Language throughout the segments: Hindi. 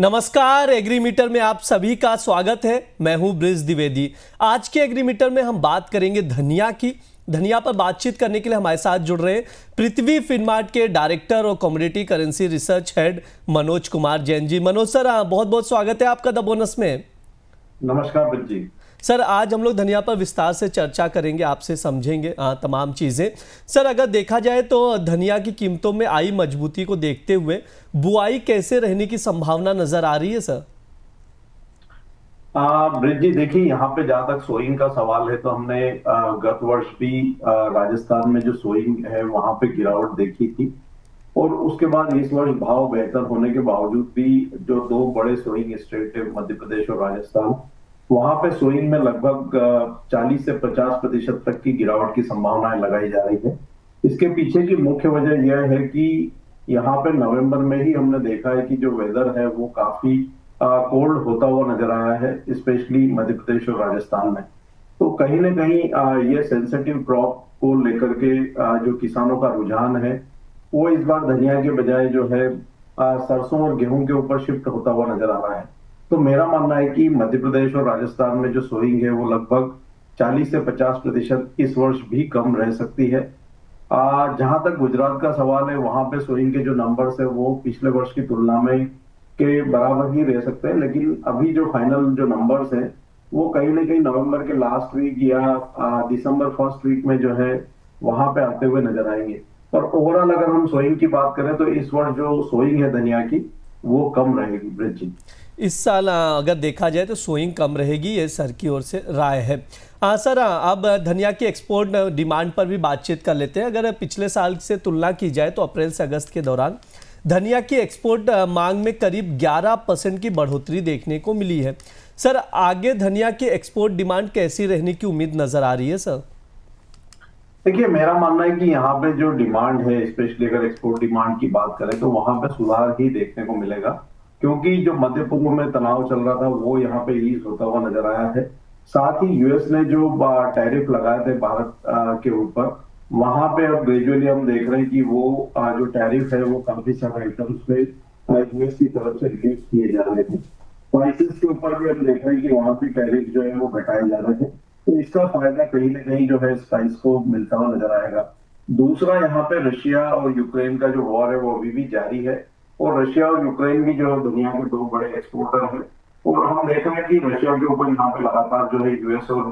नमस्कार, एग्रीमीटर में आप सभी का स्वागत है। मैं हूं ब्रिज द्विवेदी। आज के एग्रीमीटर में हम बात करेंगे धनिया की। धनिया पर बातचीत करने के लिए हमारे साथ जुड़ रहे हैं पृथ्वी फिनमार्ट के डायरेक्टर और commodity currency research head Manoj Kumar Jain ji. Manoj sir, बहुत बहुत स्वागत है आपका द बोनस में। नमस्कार ब्रिज जी। सर, आज हम लोग धनिया पर विस्तार से चर्चा करेंगे, आपसे समझेंगे तमाम चीज़ें। सर, अगर देखा जाए तो धनिया की कीमतों में आई मजबूती को देखते हुए बुआई कैसे रहने की संभावना नजर आ रही है सर? ब्रिज जी, देखिए यहाँ पे जहाँ तक सोइंग का सवाल है तो हमने गत वर्ष भी राजस्थान में जो सोइंग है वहां पे गिरावट देखी थी। और उसके बाद इस वर्ष भाव बेहतर होने के बावजूद भी जो दो बड़े सोइंग स्टेट है मध्य प्रदेश और राजस्थान, वहां पे सोइंग में लगभग 40 से 50% तक की गिरावट की संभावनाएं लगाई जा रही है। इसके पीछे की मुख्य वजह यह है कि यहाँ पे नवंबर में ही हमने देखा है कि जो वेदर है वो काफी कोल्ड होता हुआ नजर आया है, स्पेशली मध्य प्रदेश और राजस्थान में। तो कहीं ना कहीं ये सेंसिटिव क्रॉप को लेकर के जो किसानों का रुझान है वो इस बार धनिया के बजाय जो है सरसों और गेहूं के ऊपर शिफ्ट होता हुआ नजर आ रहा है। तो मेरा मानना है कि मध्य प्रदेश और राजस्थान में जो सोइंग है वो लगभग 40 से 50% इस वर्ष भी कम रह सकती है। जहां तक गुजरात का सवाल है, वहां पे सोइंग के जो नंबर्स है वो पिछले वर्ष की तुलना में के बराबर ही रह सकते हैं, लेकिन अभी जो फाइनल जो नंबर्स हैं वो कहीं ना कहीं नवंबर के लास्ट वीक या दिसंबर फर्स्ट वीक में जो है वहां पे आते हुए नजर आएंगे। और ओवरऑल अगर हम सोइंग की बात करें तो इस वर्ष जो सोइंग है धनिया की वो कम रहेगी ब्रिज जी। इस साल अगर देखा जाए तो सोइंग कम रहेगी, ये सर की ओर से राय है। सर, अब धनिया की एक्सपोर्ट डिमांड पर भी बातचीत कर लेते हैं। अगर पिछले साल से तुलना की जाए तो अप्रैल से अगस्त के दौरान धनिया की एक्सपोर्ट मांग में करीब 11% की बढ़ोतरी देखने को मिली है। सर, आगे धनिया की एक्सपोर्ट डिमांड कैसी रहने की उम्मीद नजर आ रही है सर? देखिए, मेरा मानना है कि यहाँ पे जो डिमांड है, स्पेशली अगर एक्सपोर्ट डिमांड की बात करें तो वहां पे सुधार ही देखने को मिलेगा, क्योंकि जो मध्य पूर्व में तनाव चल रहा था वो यहाँ पे ईज होता हुआ नजर आया है। साथ ही यूएस ने जो टैरिफ लगाए थे भारत के ऊपर, वहां पे अब ग्रेजुअली हम देख रहे हैं कि वो जो टैरिफ है वो काफी सारे आइटम्स पे यूएस की तरफ से रिड्यूस किए जा रहे थे। प्राइसेस के ऊपर भी हम देख रहे हैं कि वहां पे टैरिफ जो है वो घटाए जा रहे थे। तो इसका फायदा कहीं ना कहीं जो है स्पाइस को मिलता हुआ नजर आएगा। दूसरा, यहाँ पे रशिया और यूक्रेन का जो वॉर है वो अभी भी जारी है, और रशिया और यूक्रेन भी जो दुनिया के दो बड़े एक्सपोर्टर हैं। और हम देख रहे हैं कि रशिया के ऊपर यहाँ पे लगातार जो है यूएस और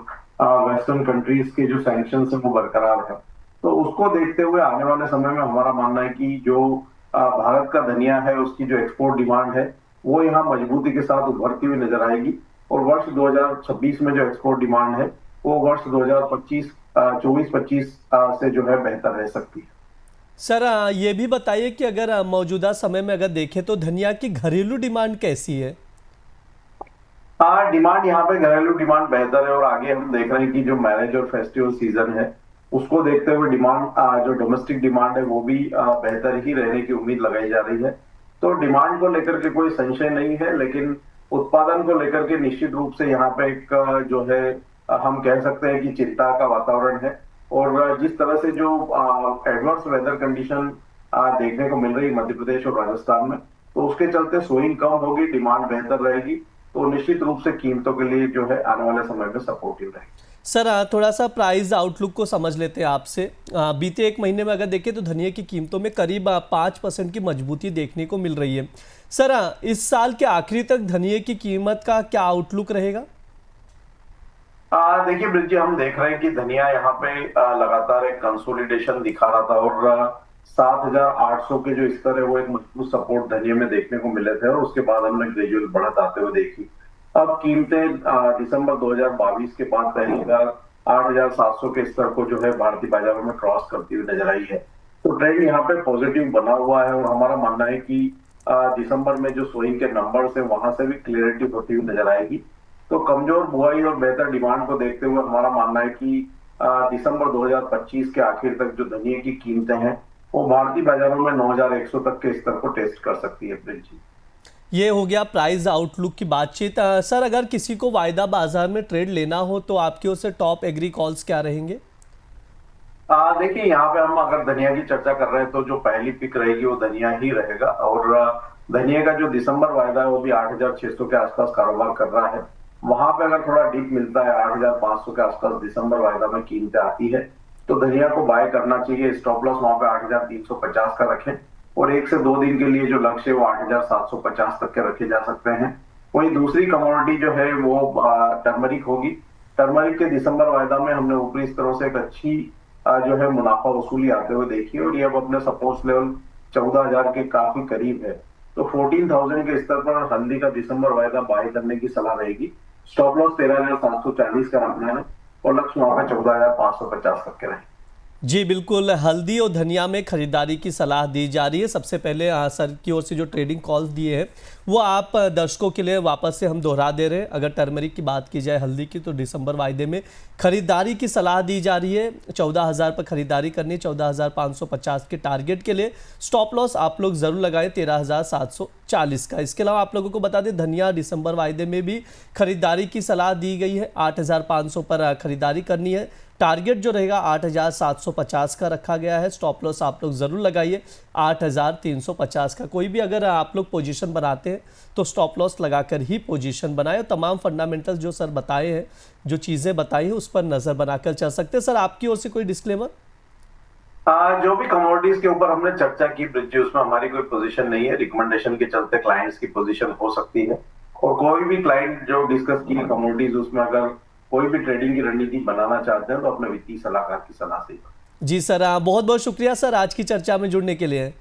वेस्टर्न कंट्रीज के जो सैंक्शंस है वो बरकरार है। तो उसको देखते हुए आने वाले समय में हमारा मानना है कि जो भारत का धनिया है उसकी जो एक्सपोर्ट डिमांड है वो यहाँ मजबूती के साथ उभरती हुई नजर आएगी। और वर्ष 2026 में जो एक्सपोर्ट डिमांड है वो वर्ष 24-25 से जो है बेहतर रह सकती है। सर, ये भी बताइए कि अगर मौजूदा समय में अगर देखें तो धनिया की घरेलू डिमांड कैसी है? डिमांड यहाँ पे घरेलू डिमांड बेहतर है, और आगे हम देख रहे हैं कि जो मैरिज और फेस्टिवल सीजन है उसको देखते हुए डिमांड जो डोमेस्टिक डिमांड है वो भी बेहतर ही रहने की उम्मीद लगाई जा रही है। तो डिमांड को लेकर के कोई संशय नहीं है, लेकिन उत्पादन को लेकर के निश्चित रूप से यहाँ पे एक जो है हम कह सकते हैं कि चिंता का वातावरण है। और जिस तरह से जो एडवर्स वेदर कंडीशन देखने को मिल रही मध्य प्रदेश और राजस्थान में, तो उसके चलते सोइंग कम होगी, डिमांड बेहतर रहेगी, तो निश्चित रूप से कीमतों के लिए जो है आने वाले समय में सपोर्टिव रहेगी। सर, थोड़ा सा प्राइस आउटलुक को समझ लेते हैं आपसे। बीते एक महीने में अगर देखें तो धनिया की कीमतों में करीब 5% की मजबूती देखने को मिल रही है। सर, इस साल के आखिरी तक धनिया की कीमत का क्या आउटलुक रहेगा? देखिए ब्रिज जी, हम देख रहे हैं कि धनिया यहाँ पे लगातार एक कंसोलिडेशन दिखा रहा था, और 7,800 के जो स्तर है वो एक मजबूत सपोर्ट धनिया में देखने को मिले थे, और उसके बाद हमने ग्रेजुअल बढ़त आते हुए देखी। अब कीमतें दिसंबर 2022 के बाद पहली बार 8,700 के स्तर को जो है भारतीय बाजारों में क्रॉस करती हुई नजर आई है। तो ट्रेंड यहाँ पे पॉजिटिव बना हुआ है, और हमारा मानना है कि दिसंबर में जो सोइंग के नंबर्स है वहां से भी क्लियरिटी होती हुई नजर आएगी। तो कमजोर बुआई और बेहतर डिमांड को देखते हुए हमारा मानना है कि दिसंबर 2025 के आखिर तक जो धनिया की कीमतें हैं वो भारतीय बाजारों में 9,100 तक के स्तर को टेस्ट कर सकती है ब्रिज जी। ये हो गया प्राइस आउटलुक की बातचीत। सर, अगर किसी को वायदा बाजार में ट्रेड लेना हो तो आपकी ओर से टॉप एग्री कॉल्स क्या रहेंगे? देखिए, यहाँ पे हम अगर धनिया की चर्चा कर रहे हैं तो जो पहली पिक रहेगी वो धनिया ही रहेगा, और धनिया का जो दिसंबर वायदा है वो भी 8,600 के आसपास कारोबार कर रहा है। वहां पे अगर थोड़ा डिप मिलता है 8,500 के आसपास दिसंबर वायदा में कीमतें आती है तो धनिया को बाय करना चाहिए। स्टॉप लॉस वहां पे 8,350 का रखें और 1 से 2 दिन के लिए जो लक्ष्य है वो 8,750 तक के रखे जा सकते हैं। वही दूसरी कमोडिटी जो है वो टर्मरिक होगी। टर्मरिक के दिसंबर वायदा में हमने ऊपरी स्तरों से एक अच्छी जो है मुनाफा वसूली आते हुए देखी है और ये अब अपने सपोर्ट लेवल 14,000 के काफी करीब है। तो 14,000 के स्तर पर हल्दी का दिसंबर वायदा बाय करने की सलाह रहेगी। स्टॉप लॉस 13,740 का रखना है और लक्ष्य वहां पे 14,550 तक के रहे। जी बिल्कुल, हल्दी और धनिया में खरीदारी की सलाह दी जा रही है। सबसे पहले सर की ओर से जो ट्रेडिंग कॉल्स दिए हैं वो आप दर्शकों के लिए वापस से हम दोहरा दे रहे हैं। अगर टर्मरिक की बात की जाए हल्दी की, तो दिसंबर वायदे में खरीदारी की सलाह दी जा रही है। 14,000 पर खरीदारी करनी, 14,550 के टारगेट के लिए स्टॉप लॉस आप लोग ज़रूर लगाएं 13,740 का। इसके अलावा आप लोगों को बता दें धनिया दिसंबर वायदे में भी खरीदारी की सलाह दी गई है। 8,500 पर खरीदारी करनी है। टारगेट जो रहेगा 8,750 का रखा गया है। स्टॉप लॉस आप लोग ज़रूर लगाइए 8,350 का। कोई भी अगर आप लोग पोजीशन बनाते हैं तो स्टॉप लॉस लगाकर ही पोजीशन बनाए। तमाम फंडामेंटल्स जो सर बताए हैं, जो चीज़ें बताई हैं, उस पर नज़र बनाकर चल सकते हैं। सर आपकी ओर से कोई डिस्क्लेमर? जो भी कमोडिटीज के ऊपर हमने चर्चा की ब्रिज, उसमें हमारी कोई पोजीशन नहीं है। रिकमेंडेशन के चलते क्लाइंट्स की पोजीशन हो सकती है और कोई भी क्लाइंट जो डिस्कस की कमोडिटीज उसमें अगर कोई भी ट्रेडिंग की रणनीति बनाना चाहते हैं तो अपने वित्तीय सलाहकार की सलाह से। जी सर, बहुत बहुत शुक्रिया सर आज की चर्चा में जुड़ने के लिए।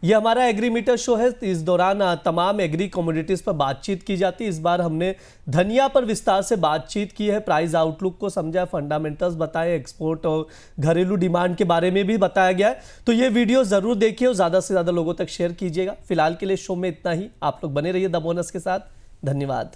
ये हमारा एग्रीमीटर शो है। इस दौरान तमाम एग्री कमोडिटीज पर बातचीत की जाती है। इस बार हमने धनिया पर विस्तार से बातचीत की है, प्राइस आउटलुक को समझा, फंडामेंटल्स बताए, एक्सपोर्ट और घरेलू डिमांड के बारे में भी बताया गया है। तो ये वीडियो ज़रूर देखिए और ज़्यादा से ज़्यादा लोगों तक शेयर कीजिएगा। फिलहाल के लिए शो में इतना ही। आप लोग बने रहिए द बोनस के साथ। धन्यवाद।